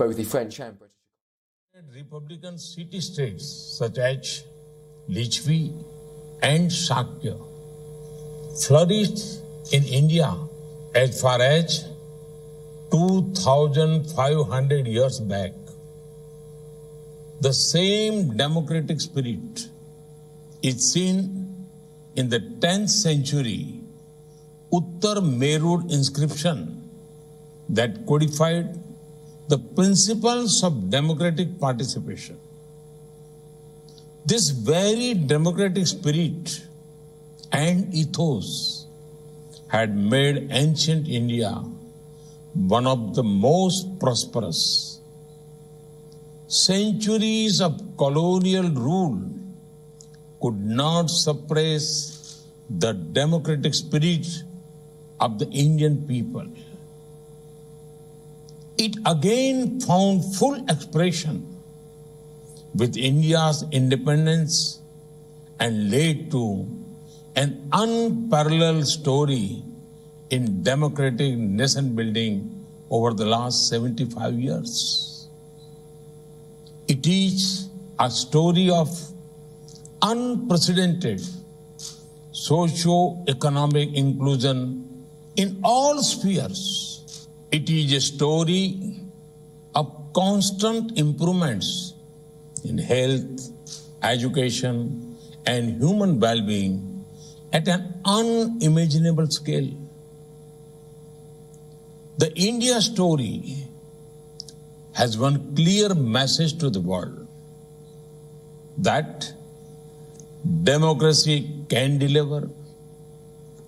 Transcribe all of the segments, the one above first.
both the French and British. Republican city-states such as Lichvi and Shakya flourished in India as far as 2,500 years back. The same democratic spirit is seen in the 10th century Uttar Merud inscription that codified the principles of democratic participation. This very democratic spirit and ethos had made ancient India one of the most prosperous. Centuries of colonial rule could not suppress the democratic spirit of the Indian people. It again found full expression with India's independence and led to an unparalleled story in democratic nation building over the last 75 years. It is a story of unprecedented socio-economic inclusion in all spheres. It is a story of constant improvements in health, education, and human well-being at an unimaginable scale. The India story has one clear message to the world that democracy can deliver,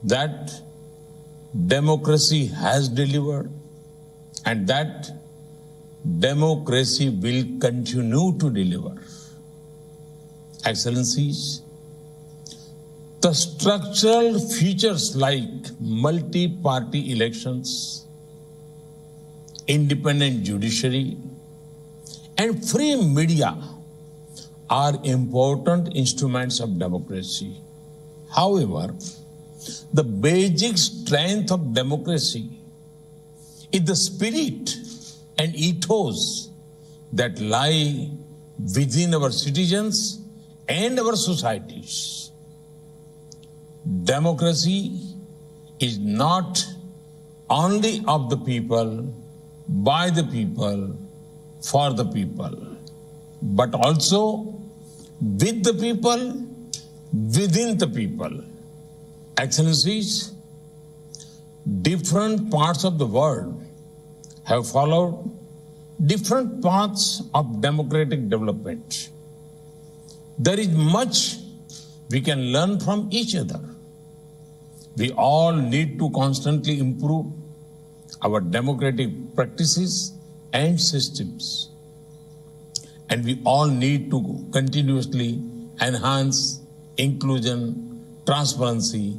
that democracy has delivered, and that democracy will continue to deliver. Excellencies, the structural features like multi-party elections, independent judiciary, and free media are important instruments of democracy. However, the basic strength of democracy is the spirit and ethos that lie within our citizens and our societies. Democracy is not only of the people, by the people, for the people, but also with the people, within the people. Excellencies, different parts of the world have followed different paths of democratic development. There is much we can learn from each other. We all need to constantly improve our democratic practices and systems. And we all need to continuously enhance inclusion, transparency,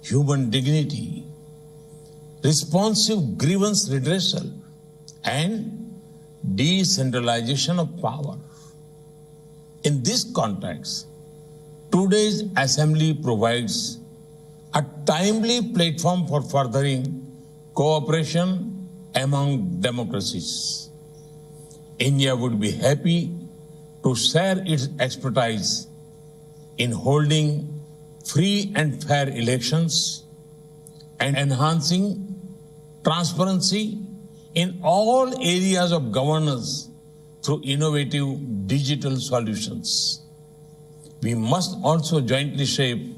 human dignity, responsive grievance redressal, and decentralization of power. In this context, today's Assembly provides a timely platform for furthering cooperation among democracies. India would be happy to share its expertise in holding free and fair elections and enhancing transparency in all areas of governance through innovative digital solutions. We must also jointly shape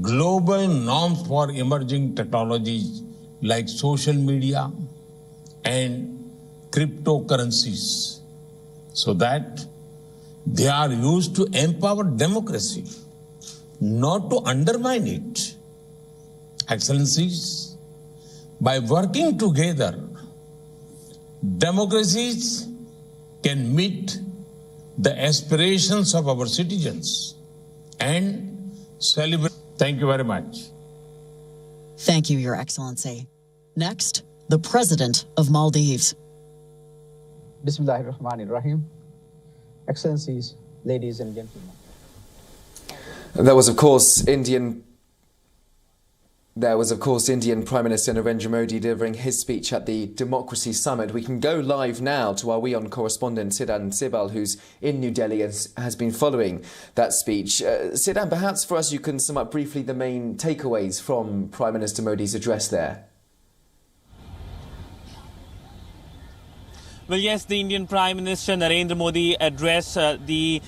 global norms for emerging technologies like social media and cryptocurrencies so that they are used to empower democracy, not to undermine it. Excellencies, by working together, democracies can meet the aspirations of our citizens and celebrate. Thank you very much. Thank you, Your Excellency. Next, the President of Maldives. Bismillahirrahmanirrahim. Excellencies, ladies and gentlemen. There was, of course, Indian There was, of course, Indian Prime Minister Narendra Modi delivering his speech at the Democracy Summit. We can go live now to our WION correspondent, Siddhan Sibal, who's in New Delhi and has been following that speech. Siddhan, perhaps for us you can sum up briefly the main takeaways from Prime Minister Modi's address there. Well, yes, the Indian Prime Minister Narendra Modi addressed the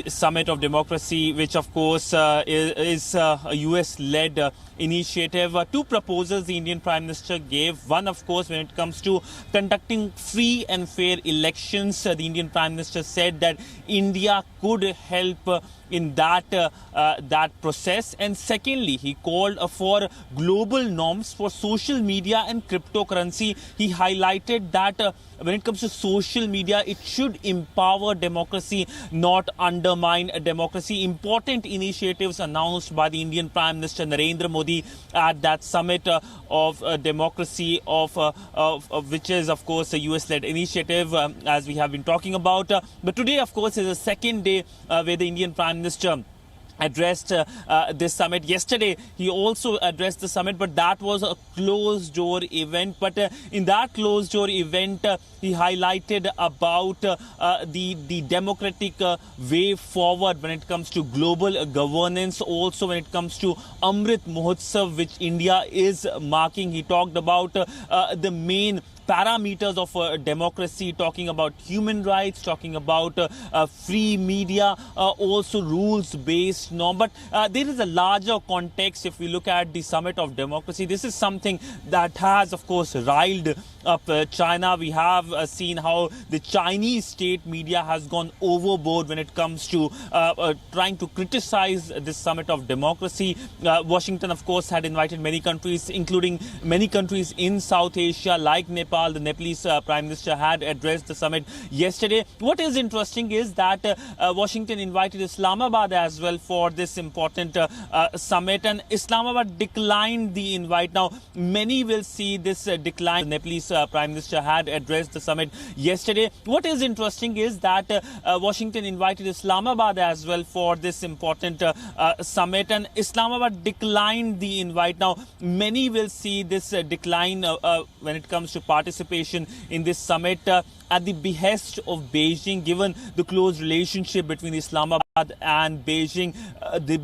Summit of Democracy, which of course is a US-led initiative. Two proposals the Indian Prime Minister gave. One, of course, when it comes to conducting free and fair elections, the Indian Prime Minister said that India could help in that process. And secondly, he called for global norms for social media and cryptocurrency. He highlighted that when it comes to social media, it should empower democracy, not undermine democracy. Important initiatives announced by the Indian Prime Minister Narendra Modi at that summit of democracy, of which is, of course, a US-led initiative, as we have been talking about. But today, of course, is the second day where the Indian Prime Minister addressed this summit. Yesterday, he also addressed the summit, but that was a closed-door event. But in that closed-door event, he highlighted about the democratic way forward when it comes to global governance. Also, when it comes to Amrit Mahotsav, which India is marking, he talked about the main parameters of democracy, talking about human rights, talking about free media, also rules-based norm. But there is a larger context if we look at the Summit of Democracy. This is something that has, of course, riled up China. We have seen how the Chinese state media has gone overboard when it comes to trying to criticize this Summit of Democracy. Washington, of course, had invited many countries, including many countries in South Asia, like Nepal. The Nepalese Prime Minister had addressed the summit yesterday. What is interesting is that Washington invited Islamabad as well for this important summit, and Islamabad declined the invite. Now, many will see this decline. The Nepalese Prime Minister had addressed the summit yesterday. What is interesting is that Washington invited Islamabad as well for this important summit, and Islamabad declined the invite. Now, many will see this decline when it comes to participation in this summit at the behest of Beijing, given the close relationship between Islamabad and Beijing.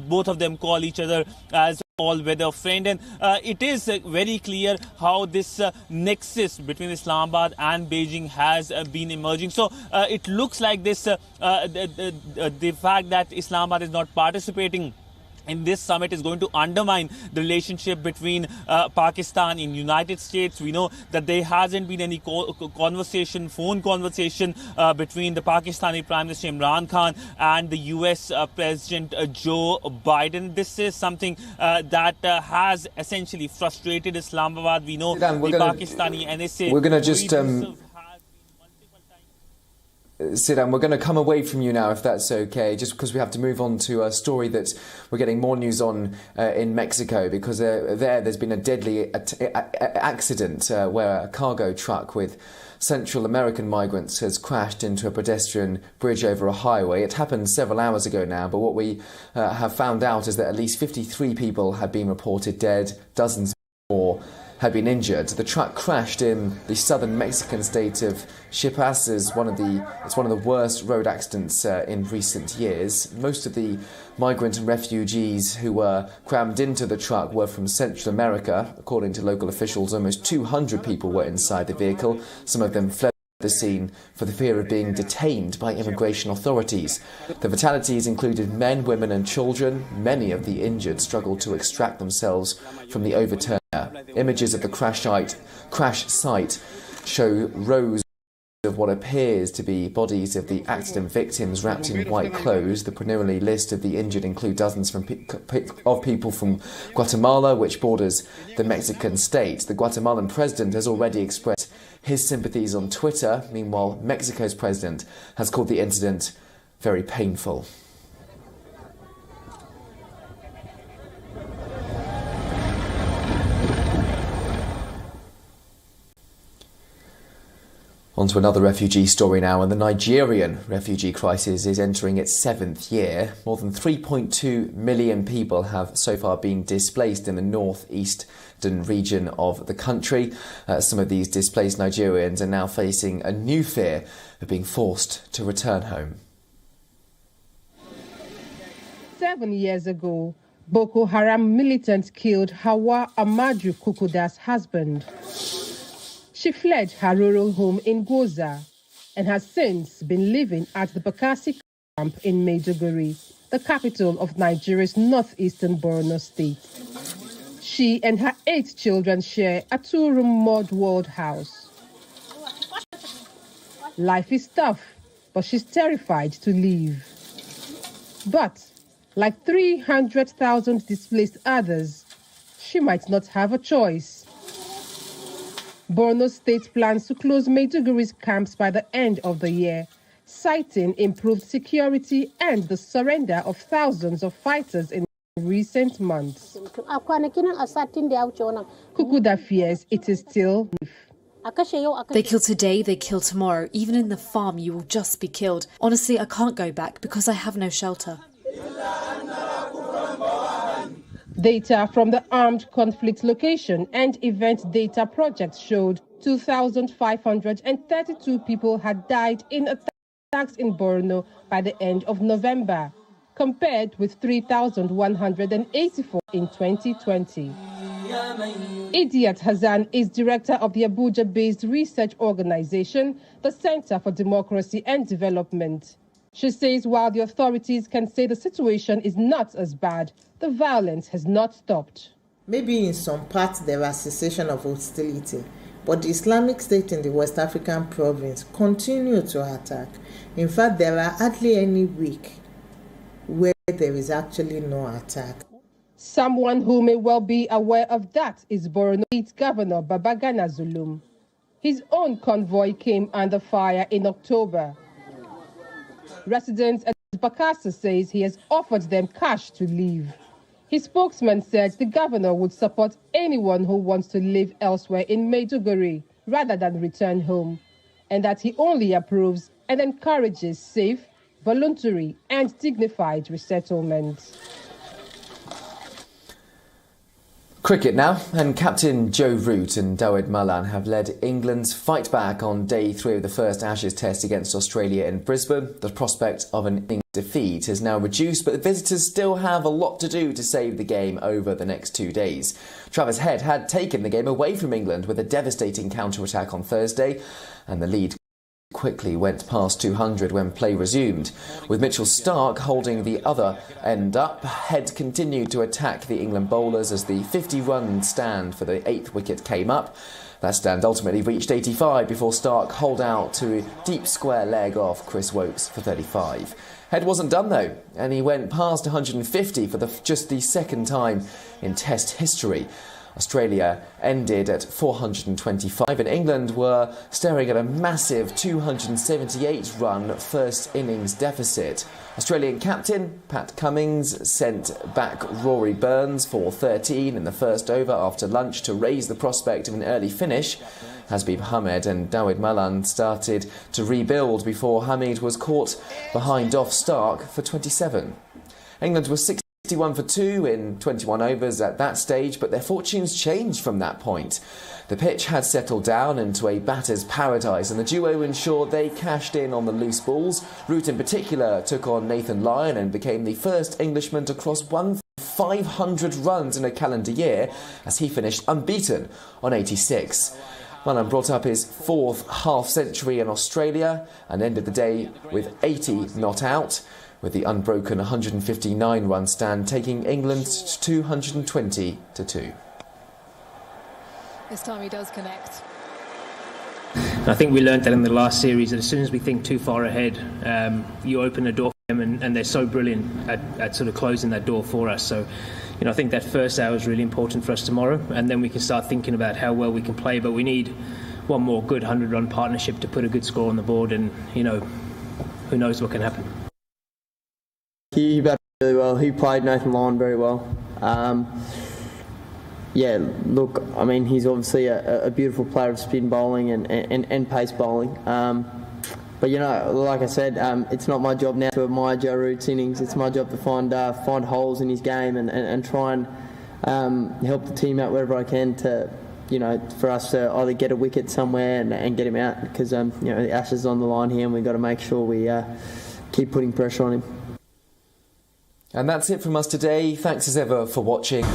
Both of them call each other as all-weather friend, and it is very clear how this nexus between Islamabad and Beijing has been emerging. So it looks like this the fact that Islamabad is not participating in this summit is going to undermine the relationship between Pakistan and United States. We know that there hasn't been any phone conversation between the Pakistani Prime Minister Imran Khan and the US President Joe Biden. This is something that has essentially frustrated Islamabad. We know Pakistani NSA. We're going to just Siddhan, we're going to come away from you now, if that's okay, just because we have to move on to a story that we're getting more news on in Mexico, because there's been a deadly accident where a cargo truck with Central American migrants has crashed into a pedestrian bridge over a highway. It happened several hours ago now, but what we have found out is that at least 53 people have been reported dead, dozens more had been injured. The truck crashed in the southern Mexican state of Chiapas. It's one of the worst road accidents in recent years. Most of the migrant and refugees who were crammed into the truck were from Central America. According to local officials, almost 200 people were inside the vehicle. Some of them fled the scene for the fear of being detained by immigration authorities. The fatalities included men, women and children. Many of the injured struggled to extract themselves from the overturned. Images of the crash site show rows of what appears to be bodies of the accident victims wrapped in white clothes. The preliminary list of the injured include dozens of people from Guatemala, which borders the Mexican state. The Guatemalan president has already expressed his sympathies on Twitter. Meanwhile, Mexico's president has called the incident very painful. On to another refugee story now, and the Nigerian refugee crisis is entering its 7th year. More than 3.2 million people have so far been displaced in the northeastern region of the country. Some of these displaced Nigerians are now facing a new fear of being forced to return home. 7 years ago, Boko Haram militants killed Hawa Amaju Kukuda's husband. She fled her rural home in Goza and has since been living at the Bakassi camp in Maiduguri, the capital of Nigeria's northeastern Borno state. She and her 8 children share a 2-room mud-walled house. Life is tough, but she's terrified to leave. But like 300,000 displaced others, she might not have a choice. Borno State plans to close Maiduguri's camps by the end of the year, citing improved security and the surrender of thousands of fighters in recent months. Kukuda fears it is still They kill today, they kill tomorrow. Even in the farm, you will just be killed. Honestly, I can't go back because I have no shelter. Data from the Armed Conflict Location and Event Data Project showed 2,532 people had died in attacks in Borno by the end of November, compared with 3,184 in 2020. Idiat Hassan is director of the Abuja-based research organization, the Center for Democracy and Development. She says while the authorities can say the situation is not as bad, the violence has not stopped. Maybe in some parts there are cessation of hostility, but the Islamic State in the West African province continue to attack. In fact, there are hardly any week where there is actually no attack. Someone who may well be aware of that is Borno State Governor Babagana Zulum. His own convoy came under fire in October. Residents at Bakassi says he has offered them cash to leave. His spokesman said the governor would support anyone who wants to live elsewhere in Maiduguri rather than return home, and that he only approves and encourages safe, voluntary and dignified resettlement. Cricket now, and captain Joe Root and Dawid Malan have led England's fight back on day 3 of the first Ashes test against Australia in Brisbane. The prospect of an England defeat is now reduced, but the visitors still have a lot to do to save the game over the next 2 days. Travis Head had taken the game away from England with a devastating counter-attack on Thursday, and the lead quickly went past 200 when play resumed. With Mitchell Starc holding the other end up, Head continued to attack the England bowlers as the 50-run stand for the 8th wicket came up. That stand ultimately reached 85 before Starc holed out to a deep square leg off Chris Wokes for 35. Head wasn't done though, and he went past 150 for just the second time in Test history. Australia ended at 425 and England were staring at a massive 278-run first innings deficit. Australian captain Pat Cummins sent back Rory Burns for 13 in the first over after lunch to raise the prospect of an early finish. Hasbib Hamed and Dawid Malan started to rebuild before Hamid was caught behind off Starc for 27. England was 61 for 2 in 21 overs at that stage, but their fortunes changed from that point. The pitch had settled down into a batter's paradise, and the duo ensured they cashed in on the loose balls. Root in particular took on Nathan Lyon and became the first Englishman to cross 1,500 runs in a calendar year, as he finished unbeaten on 86. Malan brought up his 4th half-century in Australia and ended the day with 80 not out, with the unbroken 159-run stand taking England to 220 to 2. This time he does connect. I think we learned that in the last series, that as soon as we think too far ahead, you open a door for them, and they're so brilliant at sort of closing that door for us. So, you know, I think that first hour is really important for us tomorrow, and then we can start thinking about how well we can play. But we need one more good 100-run partnership to put a good score on the board, and, you know, who knows what can happen. He batted really well. He played Nathan Lyon very well. Yeah, look, I mean, he's obviously a beautiful player of spin bowling and pace bowling. But, you know, like I said, it's not my job now to admire Joe Root's innings. It's my job to find holes in his game and try and help the team out wherever I can to, you know, for us to either get a wicket somewhere and get him out, because, you know, the Ashes is on the line here and we've got to make sure we keep putting pressure on him. And that's it from us today. Thanks as ever for watching.